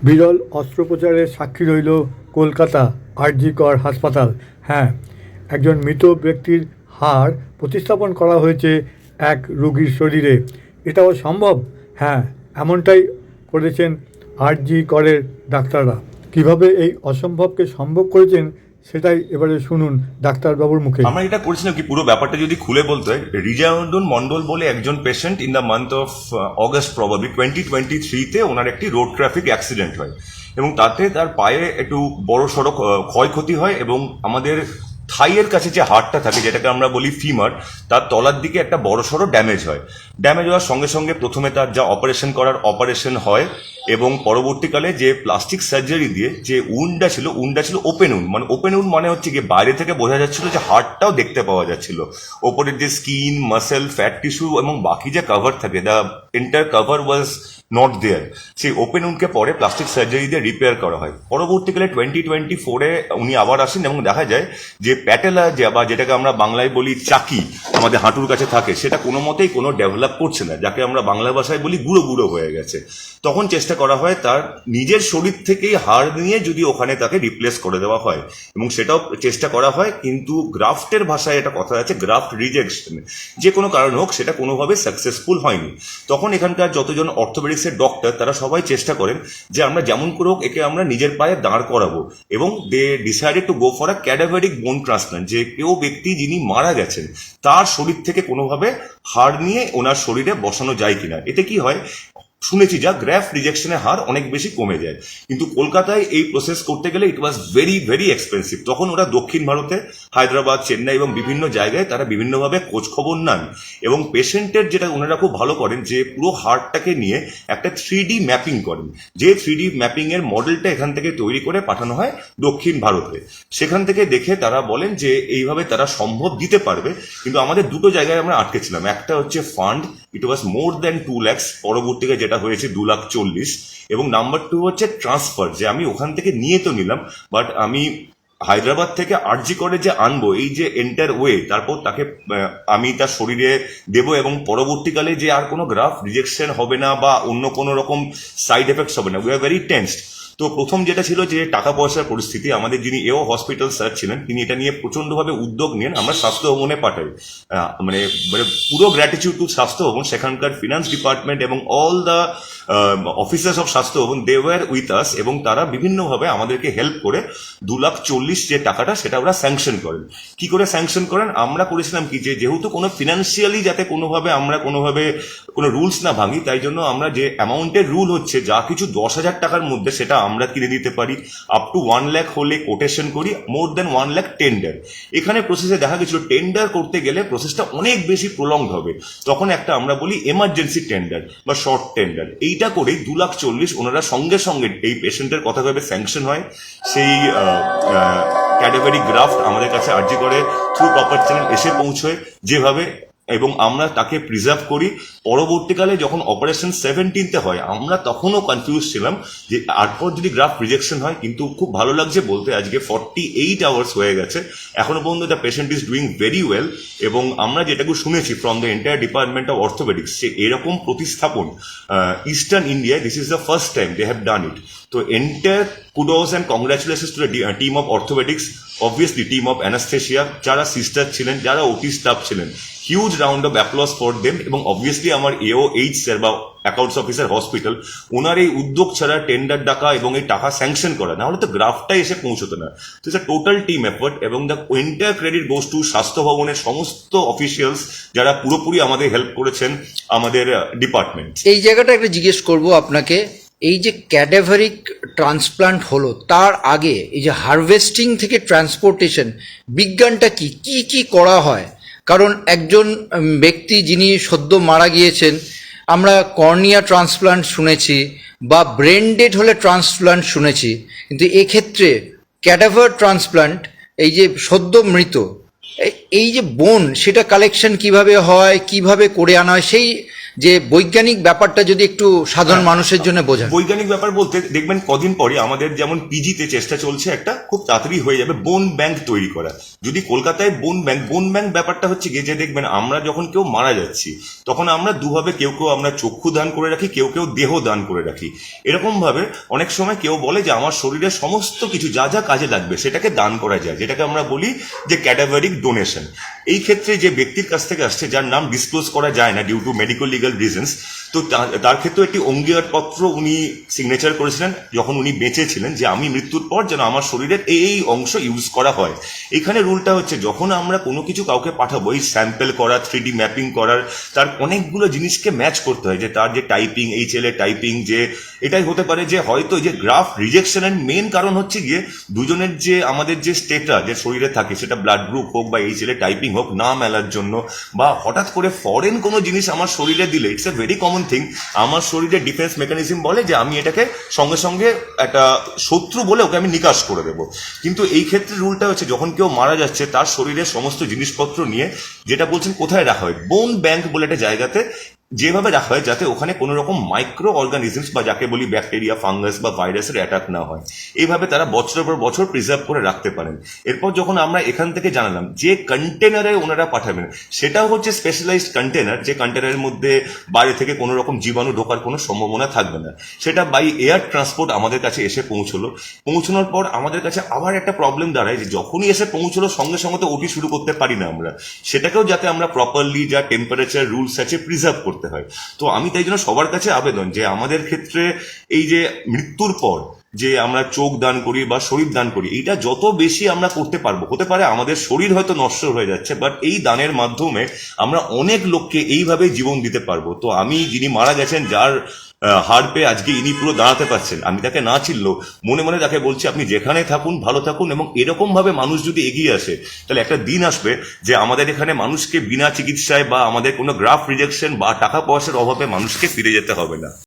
বিরল অস্ত্রোপচারের সাক্ষী রইল কলকাতা আরজি কর হাসপাতাল। হ্যাঁ, একজন মৃত ব্যক্তির হাড় প্রতিস্থাপন করা হয়েছে এক রোগীর শরীরে। এটাও সম্ভব? হ্যাঁ, এমনটাই করেছেন আরজি করের ডাক্তাররা। কিভাবে এই অসম্ভবকে সম্ভব করেছেন সেটাই এবারে শুনুন ডাক্তারবাবুর মুখে। আমরা এটা করেছিলাম কি, পুরো ব্যাপারটা যদি খুলে বলতে হয়, রিজাউদ্দিন মন্ডল বলে একজন patient in the month of August probably 2023-তে ওনার একটি রোড ট্রাফিক অ্যাক্সিডেন্ট হয় এবং তাতে তার পায়ে একটু বড় সড়ো ক্ষয়ক্ষতি হয় এবং আমাদের থাইয়ের কাছে যে হাড়টা থাকে, যেটাকে আমরা বলি ফিমার, তার তলার দিকে একটা বড় সড়ো ড্যামেজ হয়। ড্যামেজ হওয়ার সঙ্গে সঙ্গে প্রথমে তার যা অপারেশন করার অপারেশন হয় এবং পরবর্তীকালে যে প্লাস্টিক সার্জারি দিয়ে যে উন্ডটা ছিল ওপেন উন্ড। মানে ওপেন উন্ড মানে হচ্ছে কি, বাইরে থেকে বোঝা যাচ্ছিল যে হার্টটাও দেখতে পাওয়া যাচ্ছিল, ওপরের যে স্কিন, মাসেল, ফ্যাট টিস্যু এবং বাকি যে কভার থাকে, the entire cover was not there. সেই ওপেন উন্ডকে পরে প্লাস্টিক সার্জারি দিয়ে রিপেয়ার করা হয়। পরবর্তীকালে 2024-এ উনি আবার আসেন এবং দেখা যায় যে প্যাটেলা, বা যেটাকে আমরা বাংলায় বলি চাকি, আমাদের হাঁটুর কাছে থাকে, সেটা কোনো মতেই কোনো ডেভেলপ করছে না, যাকে আমরা বাংলা ভাষায় বলি গুঁড়ো গুঁড়ো হয়ে গেছে। তখন চেষ্টা করা হয় তার নিজের শরীর থেকেই হাড় নিয়ে যদি ওখানে তাকে রিপ্লেস করে দেওয়া হয়, এবং সেটাও চেষ্টা করা হয়, কিন্তু গ্রাফটের ভাষায় এটা কথা আছে গ্রাফট রিজেকশন, যে কোনো কারণ হোক সেটা কোনোভাবে সাকসেসফুল হয়নি। তখন এখানকার যতজন অর্থোপেডিক্সের ডক্টর তারা সবাই চেষ্টা করেন যে আমরা যেমন করে হোক একে আমরা নিজের পায়ে দাঁড় করাবো, এবং they decided to go for a cadaveric bone transplant, যে কেউ ব্যক্তি যিনি মারা গেছেন তার শরীর থেকে কোনোভাবে হাড় নিয়ে ওনার শরীরে বসানো যায় কিনা। এতে কি হয়, শুনেছি যা গ্রাফট রিজেকশনের হার অনেক বেশি কমে যায়, কিন্তু কলকাতায় এই প্রসেস করতে গেলে ইট ওয়াজ ভেরি ভেরি এক্সপেন্সিভ। তখন ওরা দক্ষিণ ভারতে হায়দ্রাবাদ, চেন্নাই এবং বিভিন্ন জায়গায় তারা বিভিন্নভাবে খোঁজ খবর নেন, এবং পেশেন্টের যেটা ওনারা খুব ভালো করেন যে পুরো হার্টটাকে নিয়ে একটা 3D ম্যাপিং করেন, যে 3D ম্যাপিং এর মডেলটা এখান থেকে তৈরি করে পাঠানো হয় দক্ষিণ ভারতে। সেখান থেকে দেখে তারা বলেন যে এইভাবে তারা সম্ভব দিতে পারবে, কিন্তু আমাদের দুটো জায়গায় আমরা আটকেছিলাম। একটা হচ্ছে ফান্ড, ইট ওয়াজ মোর দেন 2 lakhs, পরবর্তীতে যেটা হয়েছে 2,40,000, এবং নাম্বার 2 হচ্ছে ট্রান্সফার, যে আমি ওখান থেকে নিয়ে তো নিলাম, বাট আমি হায়দ্রাবাদ থেকে আরজি করে যে আনবো, এই যে এন্টার ওয়ে, তারপর তাকে আমি তার শরীরে দেবো, এবং পরবর্তীকালে যে আর কোনো গ্রাফ রিজেকশন হবে না বা অন্য কোনো রকম সাইড এফেক্টস হবে না। We are very tensed. তো প্রথম যেটা ছিল যে টাকা পয়সার পরিস্থিতি, আমাদের যিনি এও হসপিটাল স্যার ছিলেন তিনি এটা নিয়ে প্রচন্ডভাবে উদ্যোগ নিয়ে আমরা স্বাস্থ্য ভবনে পাঠাই। মানে মানে পুরো গ্র্যাটিটিউড টু স্বাস্থ্য ভবন, সেখানকার ফিনান্স ডিপার্টমেন্ট এবং অল দ্য অফিসার্স অফ স্বাস্থ্য ভবন, দে ওয়ার উইথ আস, এবং তারা বিভিন্নভাবে আমাদেরকে হেল্প করে 2,40,000 যে টাকাটা সেটা ওরা স্যাংশন করেন। কি করে স্যাংশন করেন, আমরা করেছিলাম কি, যে যেহেতু কোনো ফিনান্সিয়ালি যাতে কোনোভাবে আমরা কোনো রুলস না ভাঙি, তাই জন্য আমরা যে অ্যামাউন্টের রুল হচ্ছে যা কিছু 10,000 টাকার মধ্যে সেটা আমরা কিনে দিতে পারি, আপ টু 1 lakh হলে কোটেশন করি, মোর দেন 1 lakh টেন্ডার। এখানে প্রসেসে দেখা গেছিল টেন্ডার করতে গেলে প্রসেসটা অনেক বেশি প্রলংড হবে, তখন একটা আমরা বলি এমার্জেন্সি টেন্ডার বা শর্ট টেন্ডার। এইটা করেই 2,40,000 ওনারা সঙ্গে সঙ্গে এই পেশেন্টের কথা ভেবে স্যাংশন হয়। সেই ক্যাডাভারি গ্রাফট আমাদের কাছে আরজি করে থ্রু প্রপার চ্যানেল এসে পৌঁছয় যেভাবে, এবং আমরা তাকে প্রিজার্ভ করি। পরবর্তীকালে যখন অপারেশন 17তে হয়, আমরা তখনও কনফিউজ ছিলাম যে তারপর যদি গ্রাফ রিজেকশন হয়, কিন্তু খুব ভালো লাগছে বলতে আজকে 48 আওয়ার্স হয়ে গেছে, এখনো পর্যন্ত the patient is doing very well. এবং আমরা যেটুকু শুনেছি from the entire department of orthopaedics, সে এরকম প্রতিস্থাপন ইস্টার্ন ইন্ডিয়ায় this is the first time they have done it. তো entire kudos and congratulations to the team of orthopaedics, obviously team of anaesthesia, যারা সিস্টার ছিলেন, যারা ওটি স্টাফ ছিলেন, huge round of applause for them. এবং obviously আমার AOH sir বা accounts officer hospital, ওনার এই উদ্যোগ ছাড়া টেন্ডার ডাকা এবং এই টাকা স্যাংশন করা না হলে তো গ্রাফটাই এসে পৌঁছতো না। তো it's a total team effort, এবং the entire credit goes to স্বাস্থ্য ভবনের সমস্ত অফিসিয়ালস যারা পুরোপুরি আমাদের হেল্প করেছেন, আমাদের ডিপার্টমেন্ট। এই জায়গাটা একটা জিজ্ঞেস করব আপনাকে, এই যে ক্যাডাভারিক ট্রান্সপ্লান্ট হলো তার আগে এই যে হারভেস্টিং থেকে ট্রান্সপোর্টেশন, বিজ্ঞানটা কি কি কি করা হয়? কারণ একজন ব্যক্তি যিনি সদ্য মারা গিয়েছেন, আমরা কর্নিয়া ট্রান্সপ্লান্ট শুনেছি বা ব্রেন ডেড হলে ট্রান্সপ্লান্ট শুনেছি, কিন্তু এক্ষেত্রে ক্যাডাভার ট্রান্সপ্লান্ট, এই যে সদ্য মৃত এই যে বোন, সেটা কালেকশন কিভাবে হয়, কিভাবে করে আনা হয়, সেই যে বৈজ্ঞানিক ব্যাপারটা যদি একটু সাধারণ মানুষের জন্য বোঝান। বৈজ্ঞানিক ব্যাপার বলতে দেখবেন কদিন পরে আমাদের যেমন পিজিতে চেষ্টা চলছে একটা খুব তাড়াতাড়ি হয়ে যাবে বোন ব্যাংক তৈরি করা। যদি কলকাতায় বোন ব্যাংক ব্যাপারটা হচ্ছে গিয়ে যে দেখবেন আমরা যখন কেউ মারা যাচ্ছি তখন আমরা দুভাবে কেউ আমরা চক্ষু দান করে রাখি, কেউ দেহ দান করে রাখি। এরকম ভাবে অনেক সময় কেউ বলে যে আমার শরীরের সমস্ত কিছু যা যা কাজে লাগবে সেটাকে দান করা যায়, যেটাকে আমরা বলি যে ক্যাডাভারিক ডোনেশন। এই ক্ষেত্রে যে ব্যক্তির কাছ থেকে আসছে যার নাম ডিসক্লোজ করা যায় না due to medical legal reasons, তো তার ক্ষেত্রে একটি অঙ্গীকারপত্র উনি সিগনেচার করেছিলেন যখন উনি বেঁচে ছিলেন যে আমি মৃত্যুর পর যেন আমার শরীরের এই অংশ ইউজ করা হয়। এখানে রুলটা হচ্ছে যখন আমরা কোনো কিছু কাউকে পাঠাবো, এই স্যাম্পল করা, 3D ম্যাপিং করার, তার অনেকগুলো জিনিসকে ম্যাচ করতে হয়, যে তার যে টাইপিং, এই ছেলে টাইপিং, যে এটাই হতে পারে যে হয়তো যে গ্রাফ রিজেকশনের মেন কারণ হচ্ছে গিয়ে দুজনের যে আমাদের যে স্টেটটা যে শরীরে থাকে সেটা ব্লাড গ্রুপ হোক বা এই ছেলে টাইপিং হোক না মেলার জন্য, বা হঠাৎ করে ফরেন কোনো জিনিস আমার শরীরে দিলে, it's a very common thing, আমার শরীরে ডিফেন্স মেকানিজম বলে যে আমি এটাকে সঙ্গে সঙ্গে একটা শত্রু বলে ওকে আমি নিকাশ করে দেবো। কিন্তু এই ক্ষেত্রে রুলটা হচ্ছে যখন কেউ মারা যাচ্ছে তার শরীরের সমস্ত জিনিসপত্র নিয়ে, যেটা বলছেন কোথায় রাখা হয়, বোন ব্যাংক বলে একটা জায়গাতে যেভাবে রাখা হয় যাতে ওখানে কোনো রকম মাইক্রো অর্গানিজমস বা যাকে বলি ব্যাকটেরিয়া, ফাঙ্গাস বা ভাইরাসের অ্যাটাক না হয়, এইভাবে তারা বছরের পর বছর প্রিজার্ভ করে রাখতে পারেন। এরপর যখন আমরা এখান থেকে জানালাম যে কন্টেনারে ওনারা পাঠাবেন সেটাও হচ্ছে স্পেশালাইজড কন্টেনার, যে কন্টেনারের মধ্যে বাইরে থেকে কোনো রকম জীবাণু ঢোকার কোনো সম্ভাবনা থাকবে না, সেটা বাই এয়ার ট্রান্সপোর্ট আমাদের কাছে এসে পৌঁছানোর পর আমাদের কাছে আবার একটা প্রবলেম দাঁড়ায় যে যখনই এসে পৌঁছলো সঙ্গে সঙ্গে তো ওটি শুরু করতে পারি না আমরা, সেটাকেও যাতে আমরা প্রপারলি যা টেম্পারেচার রুলস আছে প্রিজার্ভ করতে হয়। তো আমি তাই জন্য সবার কাছে আবেদন যে আমাদের ক্ষেত্রে এই যে মৃত্যুর পর যে আমরা চোখ দান করি বা শরীর দান করি, এইটা যত বেশি আমরা করতে পারবো, হতে পারে আমাদের শরীর হয়তো নষ্ট হয়ে যাচ্ছে বাট এই দানের মাধ্যমে আমরা অনেক লোককে এইভাবে জীবন দিতে পারবো। তো আমি যিনি মারা গেছেন, যার হাড় পেয়ে আজকে ইনি পুরো দাঁড়াতে পারছেন, আমি তাকে না চিনলেও মনে মনে তাকে বলছি আপনি যেখানে থাকুন ভালো থাকুন, এবং এরকম ভাবে মানুষ যদি এগিয়ে আসে তাহলে একটা দিন আসবে যে আমাদের এখানে মানুষকে বিনা চিকিৎসায় বা আমাদের কোনো গ্রাফ রিজেকশন বা টাকা পয়সার অভাবে মানুষকে ফিরে যেতে হবে না।